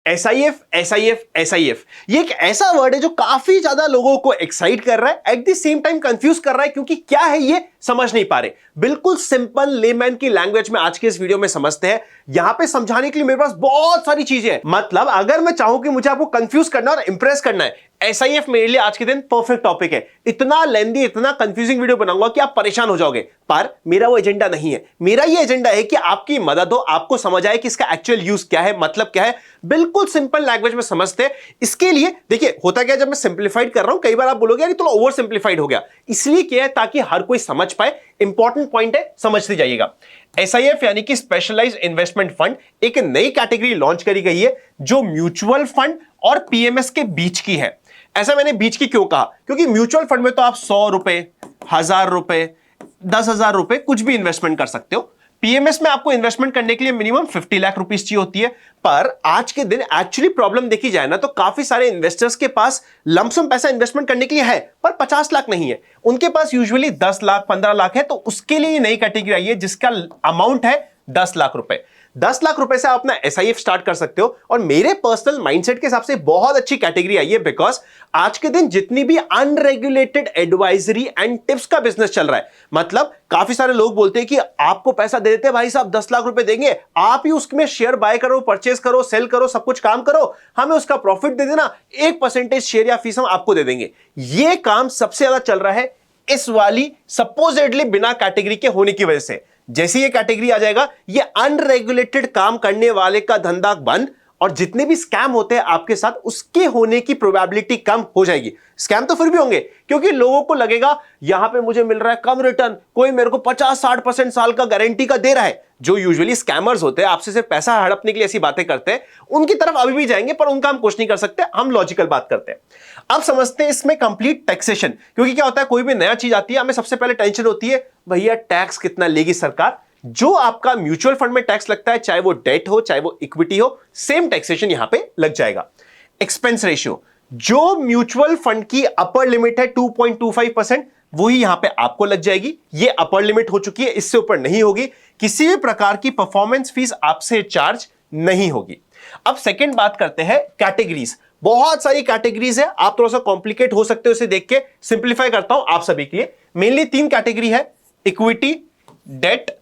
SIF, SIF, SIF ये एक ऐसा वर्ड है जो काफी ज्यादा लोगों को एक्साइट कर रहा है, at the same time confuse कर रहा है, क्योंकि क्या है ये समझ नहीं पा रहे। बिल्कुल सिंपल लेमैन की लैंग्वेज में आज के इस वीडियो में समझते हैं। यहां पे समझाने के लिए मेरे पास बहुत सारी चीजें हैं। मतलब अगर मैं चाहूं कि मुझे आपको कंफ्यूज करना और इंप्रेस करना है, SIF मेरे लिए आज के दिन परफेक्ट टॉपिक है। इतना लेंदी, इतना कंफ्यूजिंग वीडियो बनाऊंगा कि आप परेशान हो जाओगे, पर मेरा वो एजेंडा नहीं है। मेरा ये एजेंडा है कि आपकी मदद हो, आपको समझ आए कि इसका एक्चुअल यूज क्या है, मतलब क्या है, बिल्कुल सिंपल लैंग्वेज में समझते हैं। इसके लिए देखिए होता क्या है, जब मैं सिंप्लीफाइड कर रहा हूं, कई बार आप बोलोगे यार थोड़ा ओवर सिंप्लीफाइड हो गया, इसलिए क्या है ताकि हर कोई समझ पाए। इंपॉर्टेंट पॉइंट है, समझते जाइएगा। SIF यानी कि स्पेशलाइज्ड इन्वेस्टमेंट फंड, एक नई कैटेगरी लॉन्च करी गई है जो म्यूचुअल फंड और PMS के बीच की है। ऐसा मैंने बीच की क्यों कहा, क्योंकि म्यूचुअल फंड में तो आप 100 रुपए, 1000 रुपए, 10,000 रुपए कुछ भी इन्वेस्टमेंट कर सकते हो। PMS में आपको इन्वेस्टमेंट करने के लिए मिनिमम 50 लाख रुपीस चाहिए होती है। पर आज के दिन एक्चुअली प्रॉब्लम देखी जाए ना, तो काफी सारे इन्वेस्टर्स के पास लमसम पैसा इन्वेस्टमेंट करने के लिए है, पर 50 लाख नहीं है। उनके पास यूजुअली 10 लाख, 15 लाख है। तो उसके लिए नई कैटेगरी आई है जिसका अमाउंट है 10 लाख रुपए। 10 लाख रुपए से आप अपना SIF स्टार्ट कर सकते हो, और मेरे पर्सनल माइंडसेट के हिसाब से बहुत अच्छी कैटेगरी आई है। बिकॉज आज के दिन जितनी भी अनरेगुलेटेड एडवाइजरी एंड टिप्स का बिजनेस चल रहा है, मतलब काफी सारे लोग बोलते हैं कि आपको पैसा दे देते हैं भाई साहब, 10 लाख रुपए देंगे, आप ही उसमें शेयर बाय करो, परचेज करो, सेल करो, सब कुछ काम करो, हमें उसका प्रॉफिट दे देना, 1% शेयर या फीस हम आपको दे देंगे। ये काम सबसे ज्यादा चल रहा है इस वाली सपोजिटली बिना कैटेगरी के होने की वजह से। जैसे ये कैटेगरी आ जाएगा, ये अनरेगुलेटेड काम करने वाले का धंधा बंद, और जितने भी स्कैम होते हैं आपके साथ, उसके होने की प्रोबेबिलिटी कम हो जाएगी। स्कैम तो फिर भी होंगे, क्योंकि लोगों को लगेगा यहां पे मुझे मिल रहा है कम रिटर्न, कोई मेरे को 50-60% साल का गारंटी का दे रहा है। जो यूजुअली स्कैमर्स होते हैं, आपसे सिर्फ पैसा हड़पने के लिए ऐसी बातें करते हैं, उनकी तरफ अभी भी जाएंगे, पर उनका हम कुछ नहीं कर सकते। हम लॉजिकल बात करते हैं। अब समझते हैं इसमें कंप्लीट टैक्सेशन, क्योंकि क्या होता है, कोई भी नया चीज आती है, हमें सबसे पहले टेंशन होती है भैया टैक्स कितना लेगी सरकार। जो आपका म्यूचुअल फंड में टैक्स लगता है, चाहे वो डेट हो चाहे वो इक्विटी हो, सेम टैक्सेशन यहां पे लग जाएगा। एक्सपेंस रेशियो, जो म्यूचुअल फंड की अपर लिमिट है 2.25%, वही यहां पे आपको लग जाएगी। ये अपर लिमिट हो चुकी है, इससे ऊपर नहीं होगी। किसी भी प्रकार की परफॉर्मेंस फीस आपसे चार्ज नहीं होगी। अब सेकंड बात करते हैं कैटेगरीज। बहुत सारी कैटेगरीज है, आप थोड़ा सा कॉम्प्लिकेट हो सकते हो इसे देख के, सिंप्लीफाई करता हूं आप सभी के लिए। मेनली 3 कैटेगरी है, इक्विटी, डेट,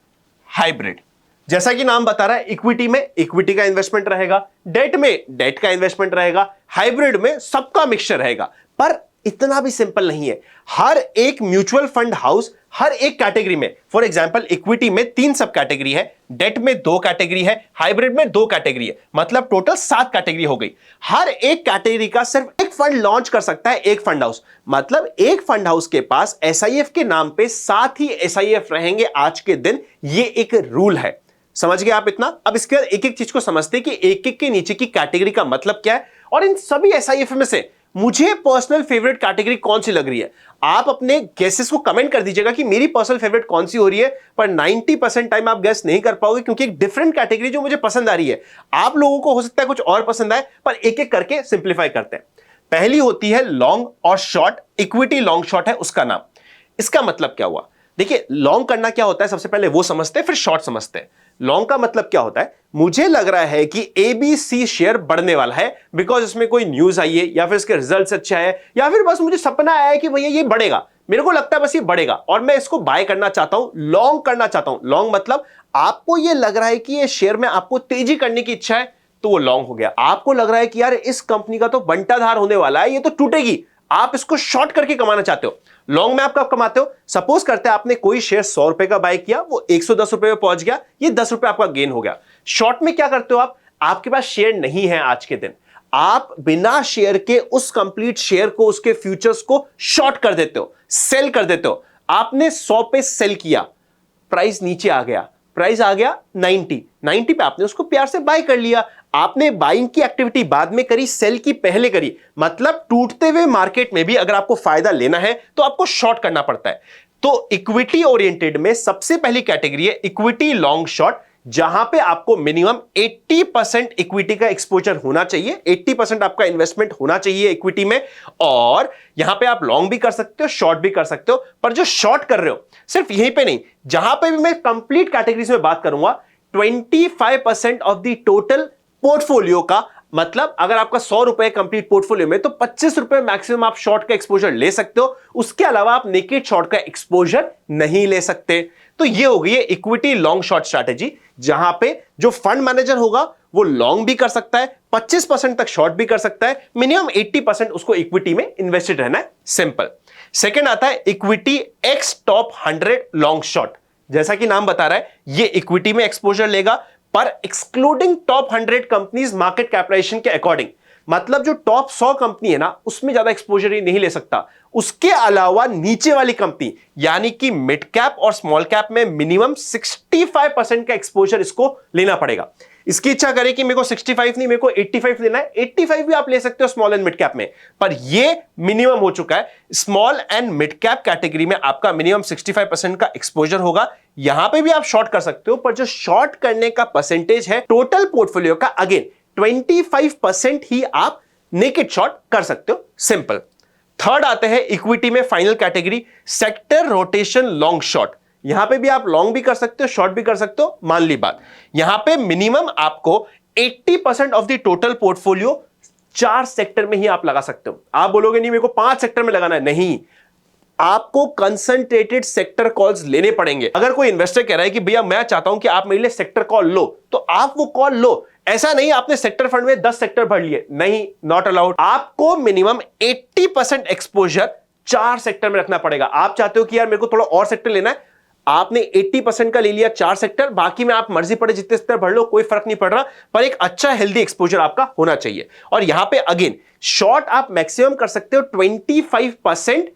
हाइब्रिड। जैसा कि नाम बता रहा है, इक्विटी में इक्विटी का इन्वेस्टमेंट रहेगा, डेट में डेट का इन्वेस्टमेंट रहेगा, हाइब्रिड में सबका मिक्सचर रहेगा। पर इतना भी सिंपल नहीं है। हर एक म्यूचुअल फंड हाउस हर एक कैटेगरी में, फॉर एग्जांपल इक्विटी में 3 सब कैटेगरी है, डेट में 2 कैटेगरी है, हाइब्रिड में 2 कैटेगरी है, मतलब टोटल 7 कैटेगरी हो गई। हर एक कैटेगरी का सिर्फ एक फंड लॉन्च कर सकता है एक फंड हाउस। मतलब एक फंड हाउस के पास SIF के नाम पे 7 ही SIF रहेंगे आज के दिन। ये एक रूल है, समझ गए आप इतना। अब इसके बाद एक एक चीज को समझते कि एक एक के नीचे की कैटेगरी का मतलब क्या है, और इन सभी SIF में से मुझे पर्सनल फेवरेट कैटेगरी कौन सी लग रही है। आप अपने गेसेस को कमेंट कर दीजिएगा कि मेरी पर्सनल फेवरेट कौन सी हो रही है, पर 90% टाइम आप गेस नहीं कर पाओगे, क्योंकि एक डिफरेंट कैटेगरी जो मुझे पसंद आ रही है, आप लोगों को हो सकता है कुछ और पसंद आए, पर एक एक करके सिंप्लीफाई करते हैं। पहली होती है लॉन्ग और शॉर्ट। इक्विटी लॉन्ग शॉर्ट है उसका नाम। इसका मतलब क्या हुआ, देखिए लॉन्ग करना क्या होता है, सबसे पहले वो समझते हैं, फिर शॉर्ट समझते हैं। लॉन्ग का मतलब क्या होता है, मुझे लग रहा है कि ABC शेयर बढ़ने वाला है, बिकॉज इसमें कोई न्यूज आई है, या फिर इसके रिजल्ट्स अच्छा है, या फिर बस मुझे सपना आया है कि भैया ये बढ़ेगा, मेरे को लगता है बस ये बढ़ेगा और मैं इसको बाय करना चाहता हूं, लॉन्ग करना चाहता हूं। लॉन्ग मतलब आपको ये लग रहा है कि ये शेयर में आपको तेजी करने की इच्छा है, तो वो लॉन्ग हो गया। आपको लग रहा है कि यार इस कंपनी का तो बंटाधार होने वाला है, ये तो टूटेगी, आप इसको शॉर्ट करके कमाना चाहते हो। लॉन्ग में आप कब कमाते हो, सपोज करते हैं आपने कोई शेयर 100 रुपए का बाय किया, वो 110 रुपए पे पहुंच गया, ये 10 रुपए आपका गेन हो गया। शॉर्ट में क्या करते हो आप, आपके पास शेयर नहीं है आज के दिन, आप बिना शेयर के उस कंप्लीट शेयर को, उसके फ्यूचर्स को शॉर्ट कर देते हो, सेल कर देते हो। आपने 100 पे सेल किया, प्राइस नीचे आ गया, प्राइस आ गया 90 पे आपने उसको प्यार से बाय कर लिया। आपने बाइंग की एक्टिविटी बाद में करी, सेल की पहले करी। मतलब टूटते हुए मार्केट में भी अगर आपको फायदा लेना है तो आपको शॉर्ट करना पड़ता है। तो इक्विटी ओरिएंटेड में सबसे पहली कैटेगरी है इक्विटी लॉन्ग शॉर्ट, जहां पे आपको मिनिमम 80% इक्विटी का एक्सपोजर होना चाहिए, 80% आपका इन्वेस्टमेंट होना चाहिए इक्विटी में। और यहां पे आप लॉन्ग भी कर सकते हो, शॉर्ट भी कर सकते हो। पर जो शॉर्ट कर रहे हो, सिर्फ यहीं पे नहीं, जहां पे भी मैं कंप्लीट कैटेगरीज में बात करूंगा, 25% ऑफ द टोटल पोर्टफोलियो का मतलब अगर आपका 100 रुपए कंप्लीट पोर्टफोलियो में, तो 25 रुपए मैक्सिमम आप शॉर्ट का एक्सपोजर ले सकते हो। उसके अलावा आप नेकेड शॉर्ट का एक्सपोजर नहीं ले सकते। तो ये हो गई है इक्विटी लॉन्ग शॉर्ट स्ट्रैटेजी, जहां पे जो फंड मैनेजर होगा वो लॉन्ग भी कर सकता है, 25% तक शॉर्ट भी कर सकता है, मिनिमम 80% उसको इक्विटी में इन्वेस्टेड रहना है। सिंपल। सेकंड आता है equity x top 100 long short. जैसा कि नाम बता रहा है, ये इक्विटी में एक्सपोजर लेगा, पर excluding top 100 companies market capitalization के अकॉर्डिंग। मतलब जो टॉप 100 कंपनी है ना, उसमें ज्यादा एक्सपोजर ही नहीं ले सकता। उसके अलावा नीचे वाली कंपनी यानी कि मिड कैप और स्मॉल कैप में मिनिमम 65% का एक्सपोजर इसको लेना पड़ेगा। इसकी इच्छा करे कि मेरे को 65 नहीं, मेरे को 85 लेना है, 85 भी आप ले सकते हो स्मॉल एंड मिड कैप में, पर ये मिनिमम हो चुका है। Small and mid cap category में आपका मिनिमम 65% का एक्सपोजर होगा। यहां पे भी आप शॉर्ट कर सकते हो, पर जो शॉर्ट करने का परसेंटेज है टोटल पोर्टफोलियो का, अगेन 25% ही आप नेकेड शॉर्ट कर सकते हो। सिंपल। थर्ड आते हैं इक्विटी में final category, sector rotation long short. यहां पे भी आप लॉन्ग भी कर सकते हो, शॉर्ट भी कर सकते हो। मान ली बात, यहां पे मिनिमम आपको 80% of the total portfolio 4 sector में ही आप लगा सकते हो। आप बोलोगे नहीं मेरे को 5 सेक्टर में लगाना है, नहीं, आपको कंसंट्रेटेड सेक्टर कॉल्स लेने पड़ेंगे। अगर कोई इन्वेस्टर कह रहा है कि भैया मैं चाहता हूं कि आप मेरे लिए सेक्टर कॉल लो, तो आप वो कॉल लो। ऐसा नहीं आपने सेक्टर फंड में 10 सेक्टर भर लिए, नहीं, नॉट अलाउड। आपको मिनिमम 80% एक्सपोजर 4 सेक्टर में रखना पड़ेगा। आप चाहते हो कि यार मेरे को थोड़ा और सेक्टर लेना है, आपने 80% का ले लिया 4 सेक्टर, बाकी में आप मर्जी पड़े जितने सेक्टर भर लो, कोई फर्क नहीं पड़ रहा, पर एक अच्छा हेल्दी एक्सपोजर आपका होना चाहिए। और यहां पे अगेन शॉर्ट आप मैक्सिमम कर सकते हो 25%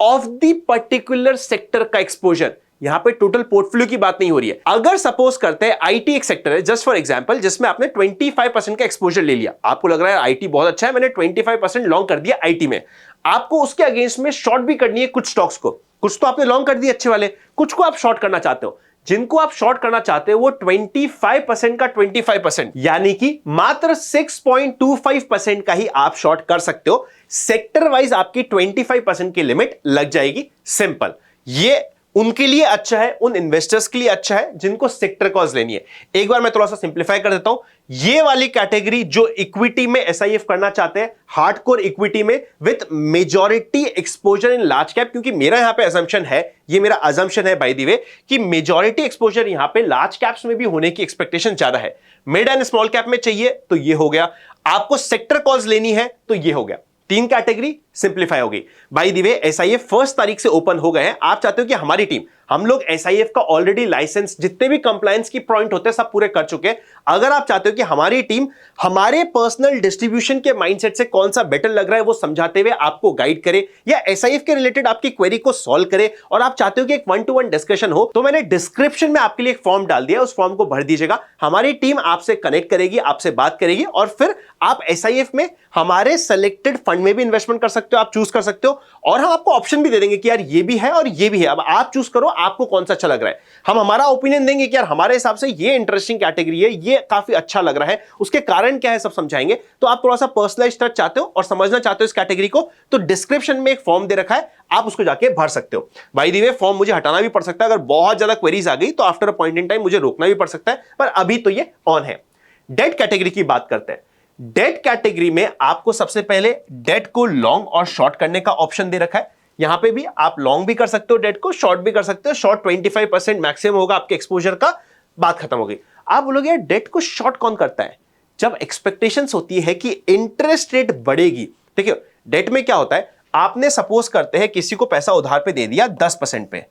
ऑफ द पर्टिकुलर सेक्टर का एक्सपोजर। यहां पे टोटल पोर्टफोलियो की बात नहीं हो रही है। अगर सपोज करते हैं आईटी एक सेक्टर है, जस्ट फॉर एग्जांपल, जिसमें आपने 25% का एक्सपोजर ले लिया, आपको लग रहा है आईटी बहुत अच्छा है, मैंने 25% लॉन्ग कर दिया आईटी में, आपको उसके अगेंस्ट में शॉर्ट भी करनी है कुछ स्टॉक्स को। कुछ तो आपने लॉन्ग कर दिए अच्छे वाले, कुछ को आप शॉर्ट करना चाहते हो। जिनको आप शॉर्ट करना चाहते हो वो 25% का 25%, यानी कि मात्र 6.25% का ही आप शॉर्ट कर सकते हो। सेक्टर वाइज आपकी 25% की लिमिट लग जाएगी। सिंपल। ये उनके लिए अच्छा है, उन इन्वेस्टर्स के लिए अच्छा है जिनको सेक्टर कॉल्स लेनी है। एक बार मैं थोड़ा सा सिंप्लीफाई कर देता हूं। ये वाली कैटेगरी जो इक्विटी में एसआईएफ करना चाहते हैं, हार्डकोर इक्विटी में with majority exposure in large cap, क्योंकि मेरा यहां पे अजम्पशन है, ये मेरा अजम्पशन है बाय द वे, कि मेजॉरिटी एक्सपोजर यहां पे लार्ज कैप्स में भी होने की एक्सपेक्टेशन ज्यादा है। मिड एंड स्मॉल कैप में चाहिए तो ये हो गया, आपको सेक्टर कॉल्स लेनी है तो ये हो गया। 3 कैटेगरी सिंप्लीफाई हो गई। बाय द वे एसआईएफ 1 तारीख से ओपन हो गए हैं। आप चाहते हो कि हमारी टीम, हम लोग एसआईएफ का ऑलरेडी लाइसेंस, जितने भी कंप्लायंस की पॉइंट होते हैं सब पूरे कर चुके हैं। अगर आप चाहते हो कि हमारी टीम हमारे पर्सनल डिस्ट्रीब्यूशन के माइंडसेट से कौन सा बेटर लग रहा है वो समझाते हुए आपको गाइड करे, या एसआईएफ के रिलेटेड आपकी क्वेरी को सॉल्व करे, और आप चाहते हो कि एक 1-to-1 डिस्कशन हो, तो मैंने डिस्क्रिप्शन में आपके लिए एक फॉर्म डाल दिया, उस फॉर्म को भर दीजिएगा। हमारी टीम आपसे कनेक्ट करेगी, आपसे बात करेगी, और फिर आप एसआईएफ में हमारे सेलेक्टेड फंड में भी इन्वेस्टमेंट कर सकते हो, आप चूज कर सकते हो, और हम आपको ऑप्शन भी दे देंगे कि यार ये भी है और ये भी है, अब आप चूज करो आपको कौन सा अच्छा लग रहा है। हम हमारा ओपिनियन देंगे कि यार हमारे हिसाब से ये इंटरेस्टिंग कैटेगरी है, ये काफी अच्छा लग रहा है, उसके कारण क्या है सब समझाएंगे। तो आप थोड़ा सा पर्सनलाइज्ड टच चाहते हो और समझना चाहते हो इस कैटेगरी को, तो डिस्क्रिप्शन में एक फॉर्म दे रखा है, आप उसको जाके भर सकते हो। बाय द वे फॉर्म मुझे हटाना भी पड़ सकता है, अगर बहुत ज्यादा क्वेरीज आ गई तो after a point in time मुझे रोकना भी पड़ सकता है, पर अभी तो ये ऑन है। डेट कैटेगरी की बात करते हैं। डेट कैटेगरी में आपको सबसे पहले डेट को लॉन्ग और शॉर्ट करने का ऑप्शन दे रखा है। यहां पे भी आप लॉन्ग भी कर सकते हो डेट को, शॉर्ट भी कर सकते हो। शॉर्ट 25% मैक्सिमम होगा आपके एक्सपोजर का, बात खत्म हो गई। आप बोलोगे यार डेट को शॉर्ट कौन करता है? जब एक्सपेक्टेशंस होती है कि इंटरेस्ट रेट बढ़ेगी। देखिए डेट में क्या होता है, आपने सपोज करते हैं किसी को पैसा उधार पे दे दिया 10% पे,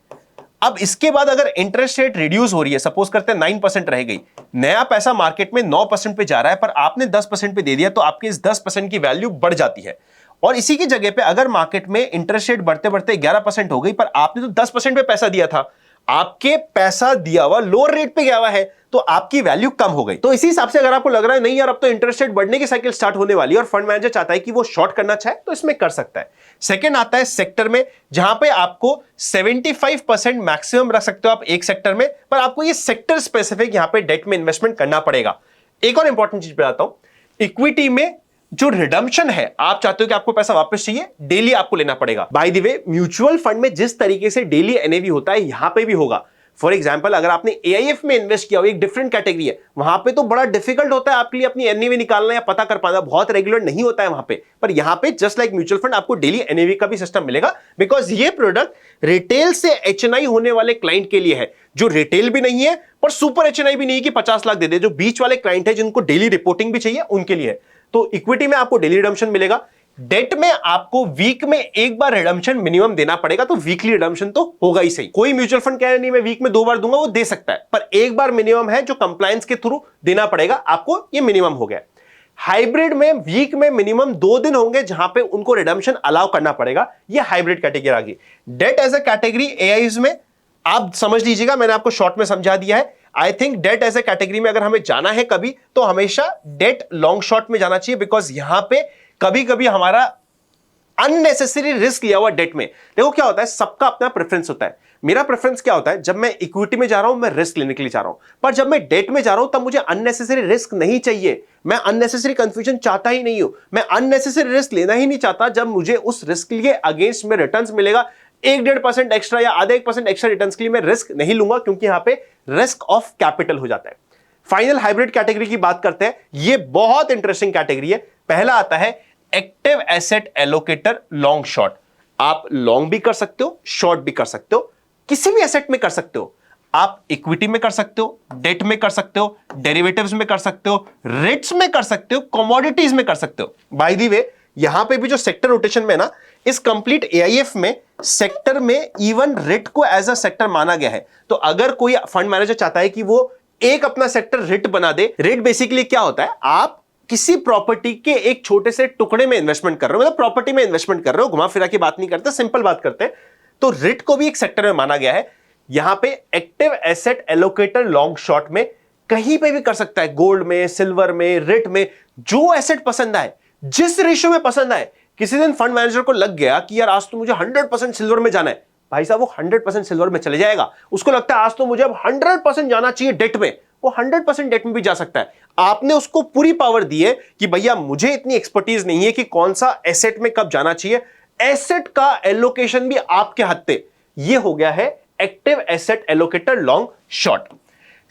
अब इसके बाद अगर इंटरेस्ट रेट रिड्यूस हो रही है, सपोज करते हैं 9% रह गई, नया पैसा मार्केट में 9% पे जा रहा है, पर आपने 10% पे दे दिया, तो आपके इस 10% की वैल्यू बढ़ जाती है। और इसी की जगह पे अगर मार्केट में इंटरेस्ट रेट बढ़ते बढ़ते 11% हो गई, पर आपने तो 10% पे पैसा दिया था, आपके पैसा दिया हुआ लोअर रेट पे गया हुआ है, तो आपकी वैल्यू कम हो गई। तो इसी हिसाब से अगर आपको लग रहा है नहीं यार अब तो इंटरेस्ट रेट बढ़ने की साइकिल स्टार्ट होने वाली है और फंड मैनेजर चाहता है कि वो शॉर्ट करना चाहे, तो इसमें कर सकता है। सेकंड आता है सेक्टर में, जहां पे आपको 75% मैक्सिमम रख सकते हो आप एक सेक्टर में, पर आपको ये सेक्टर स्पेसिफिक यहां पे डेट में इन्वेस्टमेंट करना पड़ेगा। एक और इंपॉर्टेंट चीज बताता हूं, इक्विटी में जो रिडम्पशन है, आप चाहते हो कि आपको पैसा वापस चाहिए, डेली आपको लेना पड़ेगा। By the way mutual fund में जिस तरीके से डेली एनएवी होता है यहां पे भी होगा, फॉर एग्जांपल अगर आपने एआईएफ में इन्वेस्ट किया हो, एक डिफरेंट कैटेगरी है, वहां पे तो बड़ा डिफिकल्ट होता है आपके लिए अपनी एनएवी निकालना या पता कर पाना, बहुत रेगुलर नहीं होता है वहां पे। पर यहां पे जस्ट लाइक म्यूचुअल फंड आपको डेली एनएवी का भी सिस्टम मिलेगा, बिकॉज ये प्रोडक्ट रिटेल से एचएनआई होने वाले क्लाइंट के लिए है, जो रिटेल भी नहीं है पर सुपर एचएनआई भी नहीं कि 50 लाख दे दे, जो बीच वाले क्लाइंट है जिनको डेली रिपोर्टिंग भी चाहिए उनके लिए है। तो इक्विटी में आपको डेली रिडम्पशन मिलेगा, डेट में आपको वीक में एक बार रिडम्पशन मिनिमम देना पड़ेगा, तो वीकली रिडम्पशन तो होगा ही सही। कोई म्यूचुअल फंड कह रहा नहीं मैं वीक में 2 बार दूंगा, वो दे सकता है, पर एक बार मिनिमम है जो कंप्लायंस के थ्रू देना पड़ेगा आपको, ये मिनिमम हो गया। हाइब्रिड में वीक में मिनिमम 2 दिन होंगे जहां पे उनको रिडम्पशन अलाउ करना पड़ेगा, ये हाइब्रिड कैटेगरी आ गई। डेट एज अ कैटेगरी एआईज में आप समझ लीजिएगा, मैंने आपको शॉर्ट में समझा दिया है। I think debt as a category में अगर हमें जाना है कभी, तो हमेशा डेट लॉन्ग शॉर्ट में जाना चाहिए, बिकॉज यहां पे कभी कभी हमारा अननेसेसरी रिस्क लिया हुआ डेट में। देखो क्या होता है, सबका अपना प्रेफरेंस होता है। मेरा प्रेफरेंस क्या होता है, जब मैं इक्विटी में जा रहा हूं मैं रिस्क लेने के लिए जा रहा हूं, पर जब मैं डेट में जा रहा हूं तब मुझे अननेसेसरी रिस्क नहीं चाहिए, मैं अननेसेसरी कंफ्यूजन चाहता ही नहीं हूं, मैं अननेसेसरी रिस्क लेना ही नहीं चाहता। जब मुझे उस रिस्क के लिए अगेंस्ट में रिटर्न्स मिलेगा 1-1.5% एक्स्ट्रा या आधा 1% एक्स्ट्रा रिटर्न्स के लिए मैं रिस्क नहीं लूंगा, क्योंकि यहां पे रिस्क ऑफ कैपिटल हो जाता है। फाइनल हाइब्रिड कैटेगरी की बात करते हैं, ये बहुत इंटरेस्टिंग कैटेगरी है। पहला आता है active asset allocator long short. आप लॉन्ग भी कर सकते हो, शॉर्ट भी कर सकते हो, किसी भी एसेट में कर सकते हो। आप इक्विटी में कर सकते हो, डेट में कर सकते हो, डेरिवेटिव्स में कर सकते हो, रेट्स में कर सकते हो, कमोडिटीज में कर सकते हो। बाय द वे यहां पे भी जो सेक्टर रोटेशन में ना, इस कंप्लीट एआईएफ में सेक्टर में इवन रिट को एज अ सेक्टर माना गया है। तो अगर कोई फंड मैनेजर चाहता है कि वो एक अपना सेक्टर रिट बना दे, रिट बेसिकली क्या होता है, आप किसी प्रॉपर्टी के एक छोटे से टुकड़े में इन्वेस्टमेंट कर रहे हो, मतलब प्रॉपर्टी में इन्वेस्टमेंट कर रहे हो, घुमा फिरा की बात नहीं करते, सिंपल बात करते हैं। तो रिट को भी एक सेक्टर में माना गया है। यहां पे active asset allocator long short में कहीं पे भी कर सकता है, गोल्ड में, सिल्वर में, रिट में, जो एसेट पसंद आए, जिस रेशियो में पसंद आए। किसी दिन फंड मैनेजर को लग गया कि यार आज तो मुझे 100% सिल्वर में जाना है, भाई साहब वो 100% सिल्वर में चले जाएगा। उसको लगता है आज तो मुझे अब 100% जाना चाहिए डेट में, वो 100% डेट में भी जा सकता है। आपने उसको पूरी पावर दी है कि भैया मुझे इतनी एक्सपर्टीज नहीं है कि कौन सा एसेट में कब जाना चाहिए, एसेट का एलोकेशन भी आपके हाथ पे। ये हो गया है active asset allocator long short.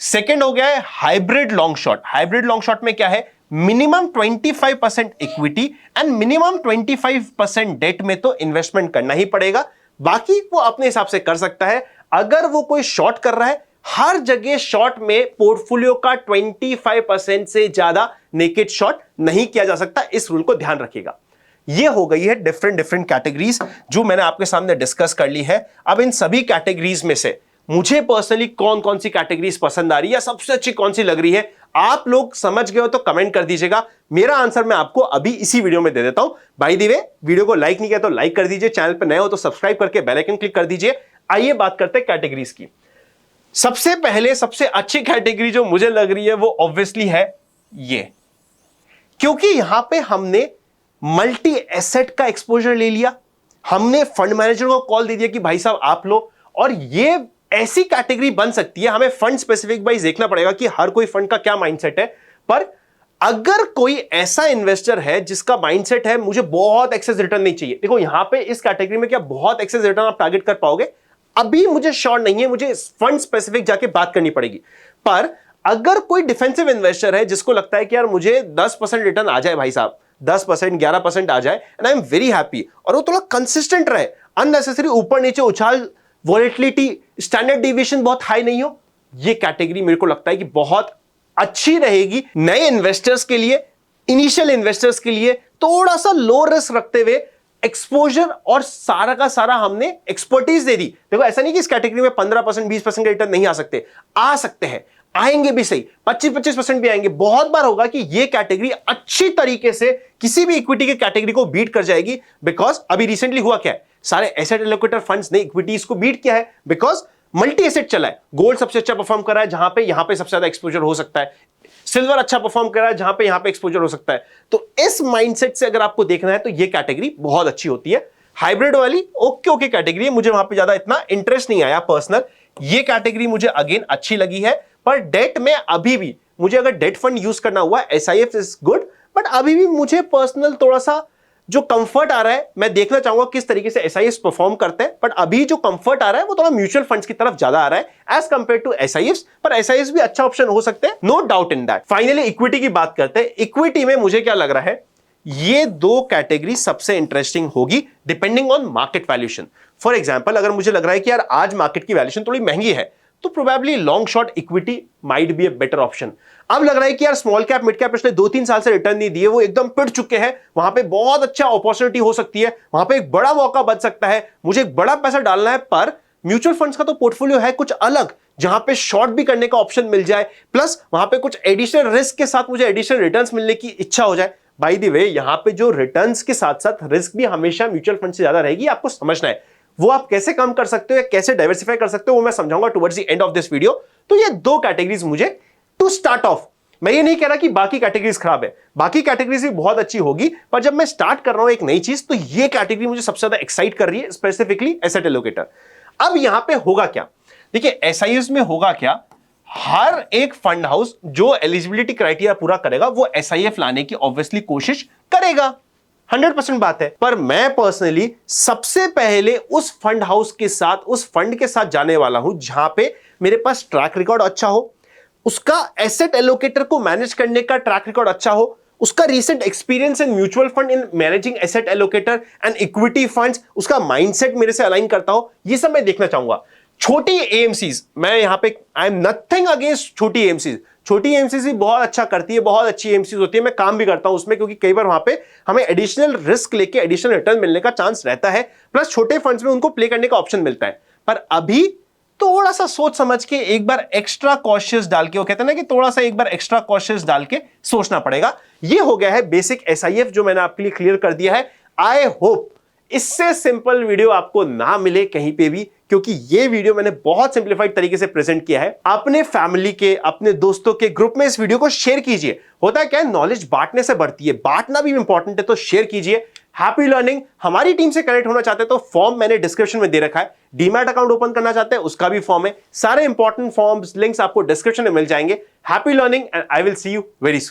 Second हो गया है hybrid long short. Hybrid long short में क्या है, minimum 25% equity and minimum 25% debt में तो इन्वेस्टमेंट करना ही पड़ेगा, बाकी वो अपने हिसाब से कर सकता है। अगर वो कोई शॉर्ट कर रहा है, हर जगह शॉर्ट में पोर्टफोलियो का 25% से ज्यादा नेकेड शॉर्ट नहीं किया जा सकता, इस रूल को ध्यान रखिएगा। ये हो गई है डिफरेंट कैटेगरीज जो मैंने आपके सामने डिस्कस कर ली है। अब इन सभी कैटेगरीज में से मुझे पर्सनली कौन कौन सी कैटेगरीज पसंद आ रही है, सबसे अच्छी कौन सी लग रही है, आप लोग समझ गए हो तो कमेंट कर दीजिएगा। मेरा आंसर मैं आपको अभी इसी वीडियो में दे देता हूं। बाय द वे वीडियो को लाइक नहीं किया तो लाइक कर दीजिए, चैनल पर नए हो तो सब्सक्राइब करके बेल आइकन क्लिक कर दीजिए। आइए बात करते हैं कैटेगरीज की। सबसे पहले सबसे अच्छी कैटेगरी जो मुझे लग रही है वो ऑब्वियसली है ये, क्योंकि यहां पे हमने मल्टी एसेट का एक्सपोजर ले लिया, हमने फंड मैनेजर को कॉल दे दिया कि भाई साहब आप लो, और ये ऐसी कैटेगरी बन सकती है। हमें फंड स्पेसिफिक वाइज देखना पड़ेगा कि हर कोई फंड का क्या माइंडसेट है, पर अगर कोई ऐसा इन्वेस्टर है जिसका माइंडसेट है मुझे बहुत एक्सेस रिटर्न नहीं चाहिए, देखो यहां पे इस कैटेगरी में क्या बहुत एक्सेस रिटर्न आप टारगेट कर पाओगे, अभी मुझे श्योर नहीं है, मुझे फंड स्पेसिफिक जाके बात करनी पड़ेगी। पर अगर कोई डिफेंसिव इन्वेस्टर है जिसको लगता है कि यार मुझे 10% रिटर्न आ जाए, भाई साहब 10% 11% आ जाए and I am very happy, और वो थोड़ा कंसिस्टेंट रहे, अननेसेसरी ऊपर नीचे उछाल, वॉलेटिलिटी, स्टैंडर्ड डिविएशन बहुत हाई नहीं हो, ये कैटेगरी मेरे को लगता है कि बहुत अच्छी रहेगी नए इन्वेस्टर्स के लिए, इनिशियल इन्वेस्टर्स के लिए। थोड़ा सा लो रिस्क रखते हुए एक्सपोजर और सारा का सारा हमने एक्सपर्टीज दे दी। देखो ऐसा नहीं कि इस कैटेगरी में 15% 20% के रिटर्न नहीं आ सकते, आ सकते हैं, आएंगे भी सही, 25% भी आएंगे। बहुत बार होगा कि ये कैटेगरी अच्छी तरीके से किसी भी इक्विटी के कैटेगरी को बीट कर जाएगी, बिकॉज अभी रिसेंटली हुआ क्या है, सारे एसेट एलोकेटर फंड्स ने इक्विटीज को बीट किया है, बिकॉज मल्टी एसेट चला है। गोल्ड सबसे अच्छा परफॉर्म कर रहा है जहां पे यहां पे सबसे ज्यादा एक्सपोजर हो सकता है, सिल्वर अच्छा परफॉर्म कर रहा है जहां पे यहां पे एक्सपोजर हो सकता है। तो इस माइंडसेट से अगर आपको देखना है तो ये कैटेगरी बहुत अच्छी होती है। हाइब्रिड वाली ओके कैटेगरी है, मुझे वहां पे ज्यादा इतना इंटरेस्ट नहीं आया पर्सनल, ये कैटेगरी मुझे अगेन अच्छी लगी है। पर डेट में अभी भी मुझे अगर डेट फंड यूज करना हुआ, एसआईएफ इज गुड, बट अभी भी मुझे पर्सनल थोड़ा सा जो कंफर्ट आ रहा है, मैं देखना चाहूंगा किस तरीके से एसआईएफ परफॉर्म करते हैं, बट अभी जो कंफर्ट आ रहा है वो थोड़ा म्यूचुअल फंड्स की तरफ ज्यादा आ रहा है एज कंपेयर टू एसआईएफ, पर एसआईएफ भी अच्छा ऑप्शन हो सकते हैं, no doubt in that. Finally equity की बात करते हैं। इक्विटी में मुझे क्या लग रहा है, ये दो कैटेगरी सबसे इंटरेस्टिंग होगी depending on market valuation. For example, अगर मुझे लग रहा है कि यार आज मार्केट की वैल्यूएशन थोड़ी महंगी है, तो probably long short equity might be a better option. अब लग रहा है कि यार स्मॉल कैप मिड कैप पिछले 2-3 साल से रिटर्न नहीं दिए, वो एकदम पिट चुके हैं, वहां पे बहुत अच्छा अपॉर्चुनिटी हो सकती है, वहां पे एक बड़ा मौका बच सकता है, मुझे एक बड़ा पैसा डालना है। पर म्यूचुअल फंड्स का तो पोर्टफोलियो है कुछ अलग, जहां पे शॉर्ट भी करने का ऑप्शन मिल जाए, प्लस वहां पे कुछ एडिशनल रिस्क के साथ मुझे एडिशनल रिटर्न्स मिलने की इच्छा हो जाए। बाय द वे, यहां पे जो रिटर्न्स के साथ साथ रिस्क भी हमेशा म्यूचुअल फंड से ज्यादा रहेगी, आपको समझना है। वो आप कैसे कम कर सकते हो या कैसे डाइवर्सिफाई कर सकते हो, वो मैं समझाऊंगा towards the end of this video. तो ये दो कैटेगरीज मुझे टू स्टार्ट ऑफ, मैं ये नहीं कह रहा कि बाकी कैटेगरीज खराब है, बाकी कैटेगरीज भी बहुत अच्छी होगी, पर जब मैं स्टार्ट कर रहा हूं एक नई चीज, तो ये कैटेगरी मुझे सबसे ज्यादा एक्साइट कर रही है, स्पेसिफिकली एसेट एलोकेटर। अब यहां पे होगा क्या, देखिए एसआईएफ में होगा क्या, हर एक फंड हाउस जो एलिजिबिलिटी क्राइटेरिया पूरा करेगा वो एसआईएफ लाने की ऑब्वियसली कोशिश करेगा, 100% बात है। पर मैं पर्सनली सबसे पहले उस फंड हाउस के साथ, उस फंड के साथ जाने वाला हूं जहां पे मेरे पास ट्रैक रिकॉर्ड अच्छा हो, उसका एसेट एलोकेटर को मैनेज करने का ट्रैक रिकॉर्ड अच्छा हो, उसका recent experience in mutual fund in managing asset allocator and equity funds, उसका माइंडसेट मेरे से अलाइन करता हो, ये सब मैं देखना चाहूंगा। छोटी एएमसीज, मैं यहां पे आई एम नथिंग अगेंस्ट छोटी एएमसीज, छोटी एएमसीज भी बहुत अच्छा करती है, बहुत अच्छी एएमसीज होती है, मैं काम भी करता हूं उसमें, क्योंकि कई बार वहां पे हमें एडिशनल रिस्क लेके एडिशनल रिटर्न मिलने का चांस रहता है, प्लस छोटे फंड्स में उनको प्ले करने का ऑप्शन मिलता है। पर अभी थोड़ा सा सोच समझ के, एक बार एक्स्ट्रा कॉशियस डाल के, वो कहते हैं ना कि थोड़ा सा एक बार एक्स्ट्रा कॉशियस डाल के सोचना पड़ेगा। ये हो गया है बेसिक एसआईएफ जो मैंने आपके लिए क्लियर कर दिया है। आई होप इससे सिंपल वीडियो आपको ना मिले कहीं पे भी, क्योंकि ये वीडियो मैंने बहुत सिंप्लीफाइड तरीके से प्रेजेंट किया है। अपने फैमिली के, अपने दोस्तों के ग्रुप में इस वीडियो को शेयर कीजिए। होता है क्या है, नॉलेज बांटने से बढ़ती है, बांटना भी इंपॉर्टेंट है, तो शेयर कीजिए। Happy learning. हमारी टीम से कनेक्ट होना चाहते हैं तो फॉर्म मैंने डिस्क्रिप्शन में दे रखा है, डीमैट अकाउंट ओपन करना चाहते हैं उसका भी फॉर्म है, सारे इंपॉर्टेंट फॉर्म्स लिंक्स आपको डिस्क्रिप्शन में मिल जाएंगे। Happy learning and I will see you very soon.